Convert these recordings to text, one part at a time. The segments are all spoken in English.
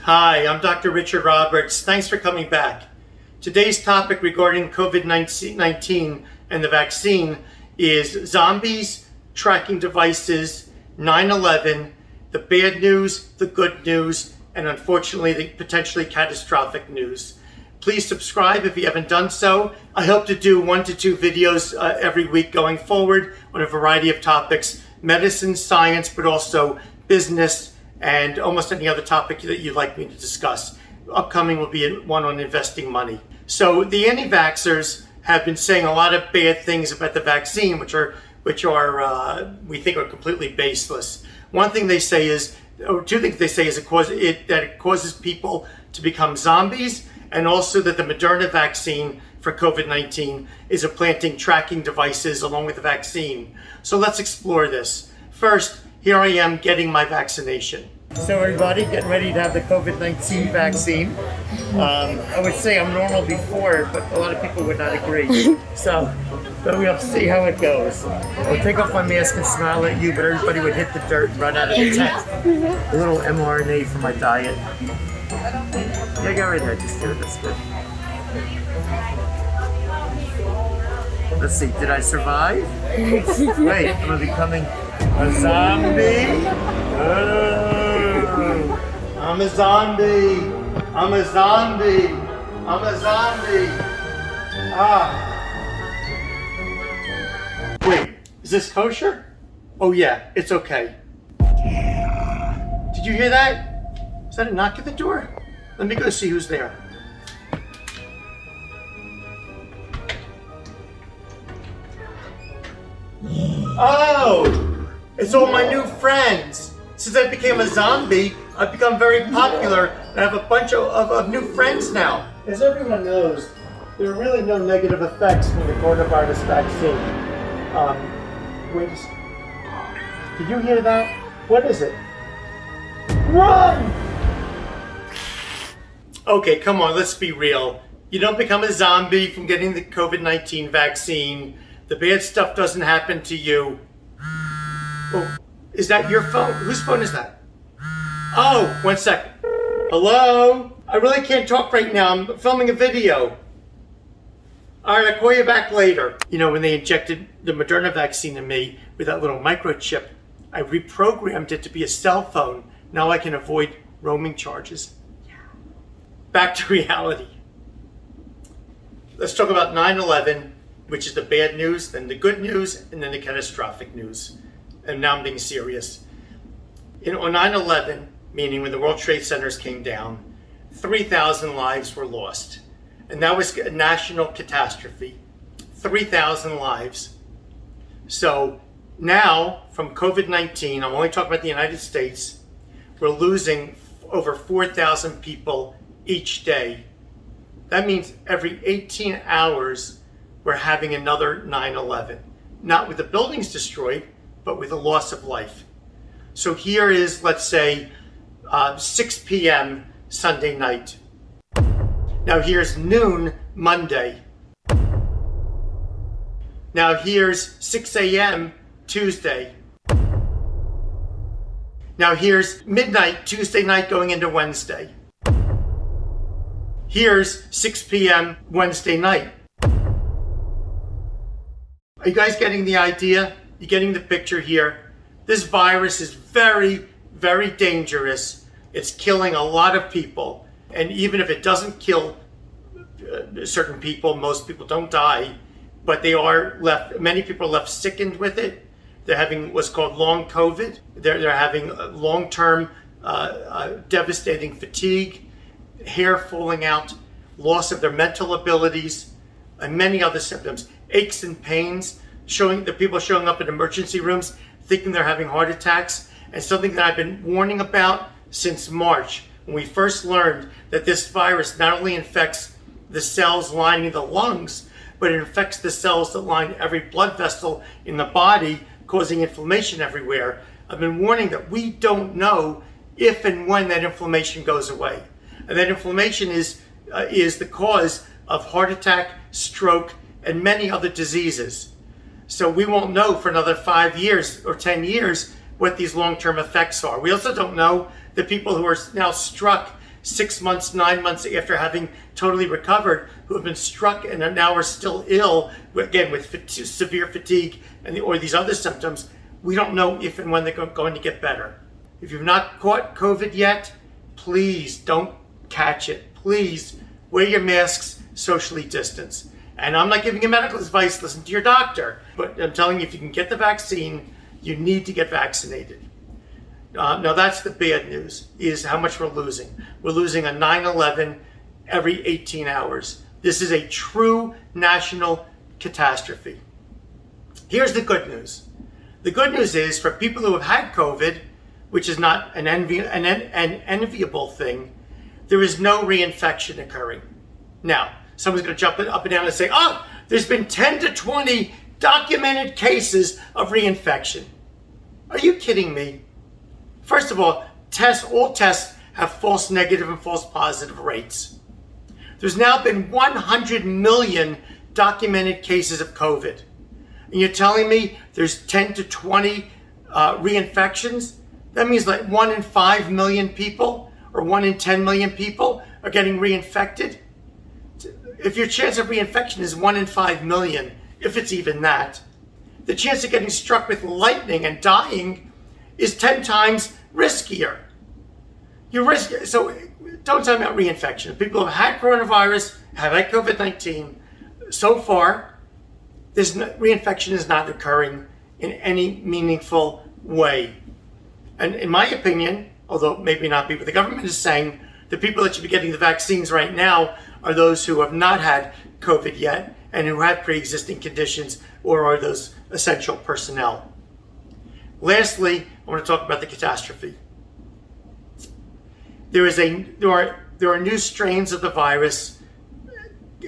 Hi, I'm Dr. Richard Roberts. Thanks for coming back. Today's topic regarding COVID-19 and the vaccine is zombies, tracking devices, 9/11, the bad news, the good news, and unfortunately the potentially catastrophic news. Please subscribe if you haven't done so. I hope to do 1 to 2 videos every week going forward on a variety of topics, medicine, science, but also business, and almost any other topic that you'd like me to discuss. Upcoming will be one on investing money. So the anti-vaxxers have been saying a lot of bad things about the vaccine, which we think are completely baseless. One thing they say is, or two things they say is that it causes people to become zombies, and also that the Moderna vaccine for COVID-19 is implanting tracking devices along with the vaccine. So let's explore this. First, here I am getting my vaccination. So everybody, getting ready to have the COVID-19 vaccine. I would say I'm normal before, but a lot of people would not agree. But we'll see how it goes. I'll take off my mask and smile at you, but everybody would hit the dirt and run out of the tent. A little mRNA for my diet. Yeah, go right ahead, just do it, that's good. Let's see, did I survive? Wait, am I becoming a zombie? Oh, I'm a zombie. I'm a zombie. I'm a zombie. Wait, is this kosher? Oh yeah, it's okay. Did you hear that? Is that a knock at the door? Let me go see who's there. Oh, it's all my new friends. Since I became a zombie, I've become very popular and I have a bunch of new friends now. As everyone knows, there are really no negative effects from the coronavirus vaccine. Wait a second. Did you hear that? What is it? Run! Okay, come on, let's be real. You don't become a zombie from getting the COVID-19 vaccine. The bad stuff doesn't happen to you. Oh, is that your phone? Whose phone is that? Oh, 1 second. Hello? I really can't talk right now. I'm filming a video. All right, I'll call you back later. You know, when they injected the Moderna vaccine in me with that little microchip, I reprogrammed it to be a cell phone. Now I can avoid roaming charges. Back to reality. Let's talk about 9/11, which is the bad news, then the good news, and then the catastrophic news. And now I'm being serious. On 9/11, meaning when the World Trade Centers came down, 3,000 lives were lost. And that was a national catastrophe. 3,000 lives. So now, from COVID-19, I'm only talking about the United States, we're losing over 4,000 people each day. That means every 18 hours, we're having another 9/11. Not with the buildings destroyed, but with the loss of life. So here is, let's say, 6 p.m. Sunday night. Now here's noon Monday. Now here's 6 a.m. Tuesday. Now here's midnight Tuesday night going into Wednesday. Here's 6 p.m. Wednesday night. Are you guys getting the idea? You getting the picture here? This virus is very, very dangerous. It's killing a lot of people. And even if it doesn't kill certain people, most people don't die, but they are left, many people are left sickened with it. They're having what's called long COVID. They're having long-term devastating fatigue, hair falling out, loss of their mental abilities, and many other symptoms. Aches and pains, the people showing up in emergency rooms thinking they're having heart attacks, and something that I've been warning about since March, when we first learned that this virus not only infects the cells lining the lungs, but it infects the cells that line every blood vessel in the body, causing inflammation everywhere. I've been warning that we don't know if and when that inflammation goes away. And that inflammation is the cause of heart attack, stroke, and many other diseases. So we won't know for another 5 years or 10 years what these long-term effects are. We also don't know the people who are now struck 6 months, 9 months after having totally recovered, who have been struck and now are still ill, again, with severe fatigue or these other symptoms, we don't know if and when they're going to get better. If you've not caught COVID yet, please don't catch it. Please wear your masks, socially distance. And I'm not giving you medical advice, listen to your doctor. But I'm telling you, if you can get the vaccine, you need to get vaccinated. Now that's the bad news, is how much we're losing. We're losing a 9/11 every 18 hours. This is a true national catastrophe. Here's the good news. The good news is for people who have had COVID, which is not an enviable thing, there is no reinfection occurring. Now, someone's going to jump up and down and say, oh, there's been 10 to 20 documented cases of reinfection. Are you kidding me? First of all, all tests have false negative and false positive rates. There's now been 100 million documented cases of COVID. And you're telling me there's 10 to 20 reinfections? That means like 1 in 5 million people or 1 in 10 million people are getting reinfected. If your chance of reinfection is 1 in 5 million, if it's even that, the chance of getting struck with lightning and dying is 10 times riskier. So don't tell me about reinfection. People who have had coronavirus, have had COVID-19, so far, reinfection is not occurring in any meaningful way. And in my opinion, although maybe not be what the government is saying, the people that should be getting the vaccines right now are those who have not had COVID yet and who have pre-existing conditions or are those essential personnel. Lastly, I want to talk about the catastrophe. There are new strains of the virus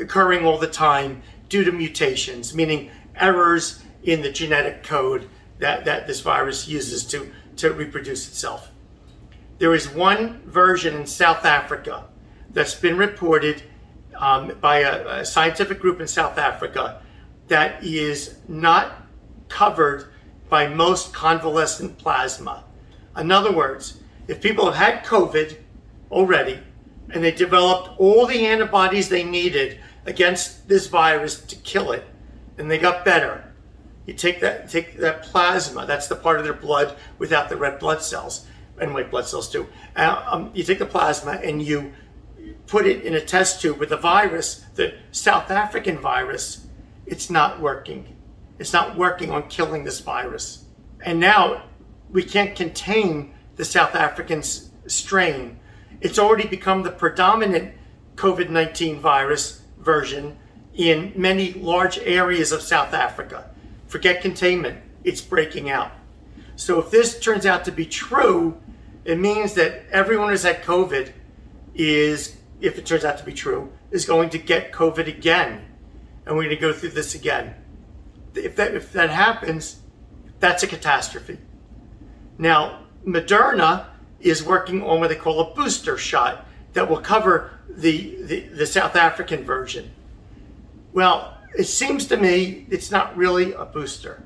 occurring all the time due to mutations, meaning errors in the genetic code that this virus uses to reproduce itself. There is one version in South Africa that's been reported by a scientific group in South Africa that is not covered by most convalescent plasma. In other words, if people have had COVID already and they developed all the antibodies they needed against this virus to kill it, and they got better, you take that plasma, that's the part of their blood without the red blood cells, and white blood cells too. You take the plasma and you put it in a test tube with the virus, the South African virus. It's not working. It's not working on killing this virus. And now we can't contain the South African strain. It's already become the predominant COVID-19 virus version in many large areas of South Africa. Forget containment, it's breaking out. So if this turns out to be true, it means that everyone who's had COVID if it turns out to be true, is going to get COVID again. And we're going to go through this again. If that happens, that's a catastrophe. Now, Moderna is working on what they call a booster shot that will cover the South African version. Well, it seems to me it's not really a booster.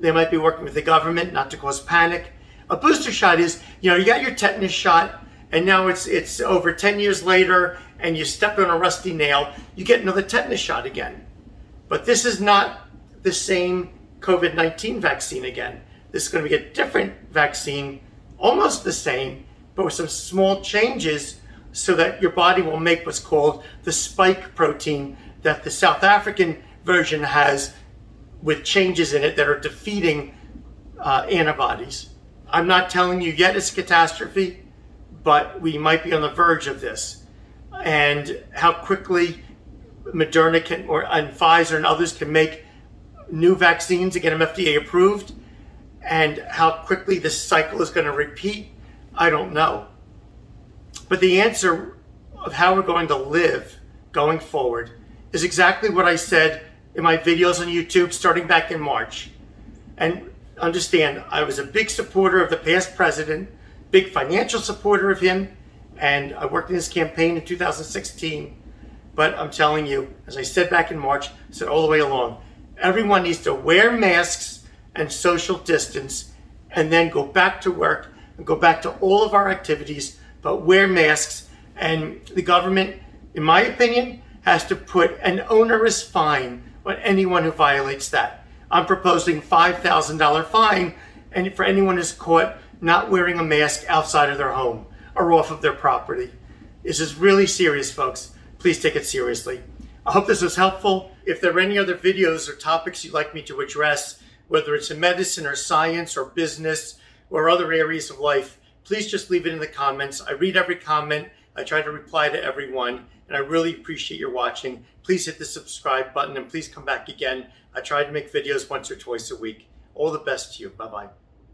They might be working with the government not to cause panic. A booster shot is, you got your tetanus shot, and now it's over 10 years later, and you step on a rusty nail, you get another tetanus shot again. But this is not the same COVID-19 vaccine again. This is going to be a different vaccine, almost the same, but with some small changes so that your body will make what's called the spike protein that the South African version has, with changes in it that are defeating antibodies. I'm not telling you yet it's a catastrophe, but we might be on the verge of this. And how quickly Moderna and Pfizer and others can make new vaccines to get them FDA approved, and how quickly this cycle is going to repeat, I don't know. But the answer of how we're going to live going forward is exactly what I said in my videos on YouTube starting back in March. And understand, I was a big supporter of the past president, big financial supporter of him, and I worked in his campaign in 2016. But I'm telling you, as I said back in March, I said all the way along, everyone needs to wear masks and social distance and then go back to work and go back to all of our activities, but wear masks. And the government, in my opinion, has to put an onerous fine on anyone who violates that. I'm proposing $5,000 fine and for anyone who's caught not wearing a mask outside of their home or off of their property. This is really serious, folks. Please take it seriously. I hope this was helpful. If there are any other videos or topics you'd like me to address, whether it's in medicine or science or business or other areas of life, please just leave it in the comments. I read every comment. I try to reply to everyone, and I really appreciate your watching. Please hit the subscribe button and please come back again. I try to make videos once or twice a week. All the best to you. Bye-bye.